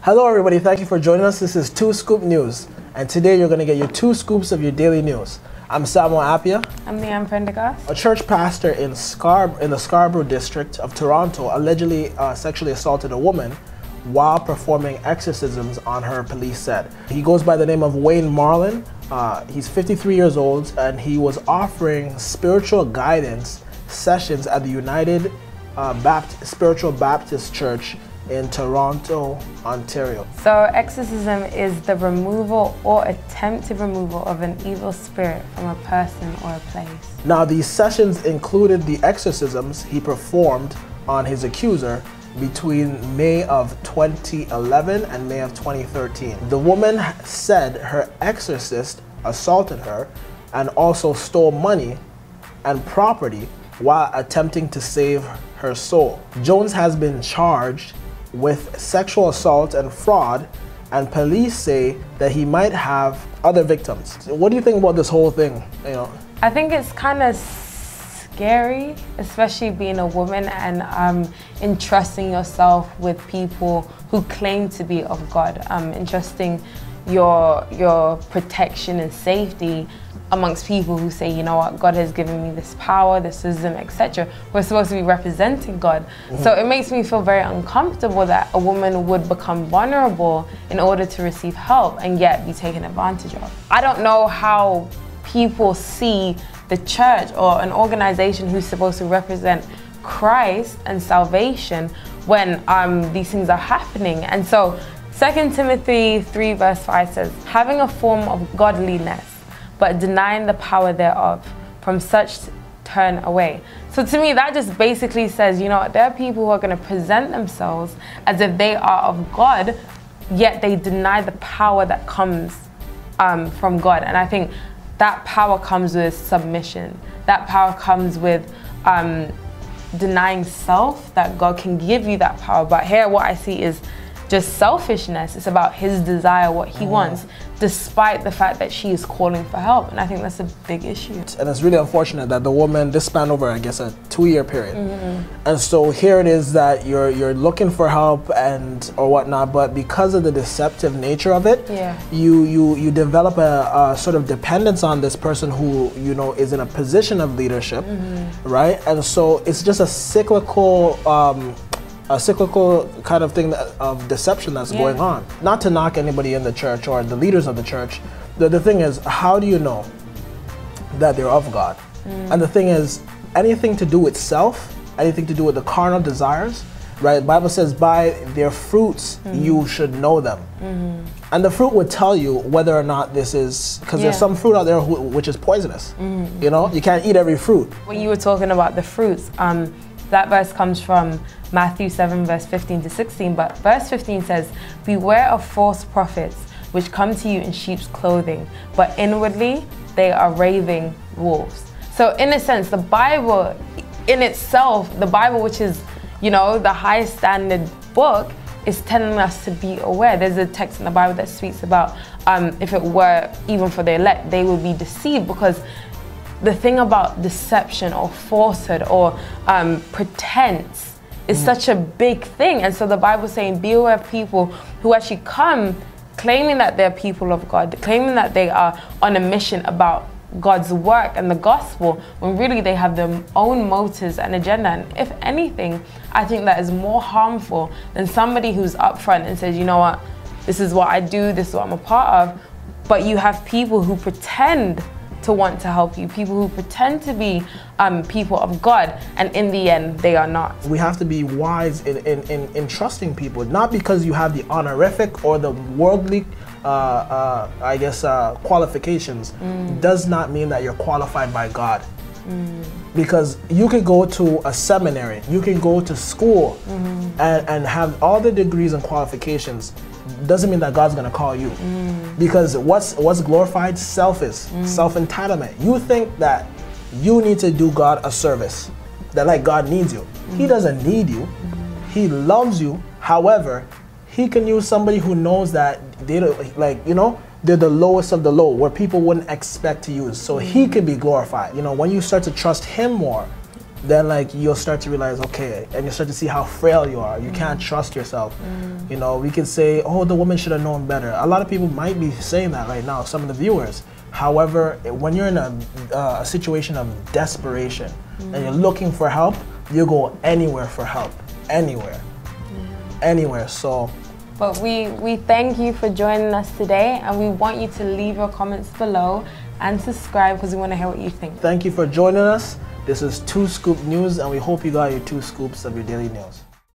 Hello everybody, thank you for joining us. This is 2 Scoop News, and today you're going to get your 2 scoops of your daily news. I'm Samuel Appiah. I'm Leanne Prendergast. A church pastor in the Scarborough district of Toronto allegedly sexually assaulted a woman while performing exorcisms on her, police said. He goes by the name of Wayne Marlin. He's 53 years old, and he was offering spiritual guidance sessions at the United Spiritual Baptist Church in Toronto, Ontario. So exorcism is the removal or attempted removal of an evil spirit from a person or a place. Now, these sessions included the exorcisms he performed on his accuser between May of 2011 and May of 2013. The woman said her exorcist assaulted her and also stole money and property while attempting to save her soul. Jones has been charged with sexual assault and fraud, and police say that he might have other victims. What do you think about this whole thing? I think it's kind of scary, especially being a woman and entrusting yourself with people who claim to be of God, entrusting your protection and safety amongst people who say, you know what, God has given me this power, this wisdom, etc. We're supposed to be representing God. So it makes me feel very uncomfortable that a woman would become vulnerable in order to receive help and yet be taken advantage of. I don't know how people see the church or an organization who's supposed to represent Christ and salvation when these things are happening. And so 2 Timothy 3 verse 5 says, having a form of godliness, but denying the power thereof, from such turn away. So to me, that just basically says, you know, there are people who are going to present themselves as if they are of God, yet they deny the power that comes from God. And I think that power comes with submission. That power comes with denying self, that God can give you that power. But here what I see is just selfishness. It's about his desire, what he wants, despite the fact that she is calling for help. And I think that's a big issue. And it's really unfortunate that the woman, this spanned over, I guess, a 2-year period. And so here it is that you're looking for help or whatnot, but because of the deceptive nature of it, you develop a sort of dependence on this person who, you know, is in a position of leadership, right? And so it's just a cyclical kind of thing of deception that's going on. Not to knock anybody in the church or the leaders of the church. The thing is, how do you know that they're of God? And the thing is, anything to do with self, anything to do with the carnal desires, right? The Bible says, by their fruits you should know them. And the fruit would tell you whether or not this is, because there's some fruit out there which is poisonous. You know, you can't eat every fruit. When you were talking about the fruits, that verse comes from Matthew 7 verse 15 to 16, but verse 15 says, beware of false prophets which come to you in sheep's clothing, but inwardly they are raving wolves. So in a sense, the Bible in itself, the Bible, which is, you know, the highest standard book, is telling us to be aware. There's a text in the Bible that speaks about if it were even for the elect, they would be deceived, because the thing about deception or falsehood or pretense is such a big thing. And so the Bible's saying, be aware of people who actually come claiming that they're people of God, claiming that they are on a mission about God's work and the gospel, when really they have their own motives and agenda. And if anything, I think that is more harmful than somebody who's upfront and says, you know what, this is what I do, this is what I'm a part of. But you have people who pretend to want to help you, people who pretend to be people of God, and in the end they are not. We have to be wise in trusting people, not because you have the honorific or the worldly qualifications, does not mean that you're qualified by God. Because you could go to a seminary, you can go to school and have all the degrees and qualifications, doesn't mean that God's gonna call you. Because what's glorified? Self entitlement. You think that you need to do God a service, that like God needs you. He doesn't need you. He loves you. However, he can use somebody who knows that they don't, like, you know, they're the lowest of the low, where people wouldn't expect to use. So he can be glorified. You know, when you start to trust him more, then like you'll start to realize, okay, and you start to see how frail you are. You can't trust yourself. You know, we could say, oh, the woman should have known better. A lot of people might be saying that right now, some of the viewers. However, when you're in a situation of desperation and you're looking for help, you go anywhere for help, anywhere, anywhere. So. But we thank you for joining us today, and we want you to leave your comments below and subscribe because we want to hear what you think. Thank you for joining us. This is 2 Scoop News, and we hope you got your 2 scoops of your daily news.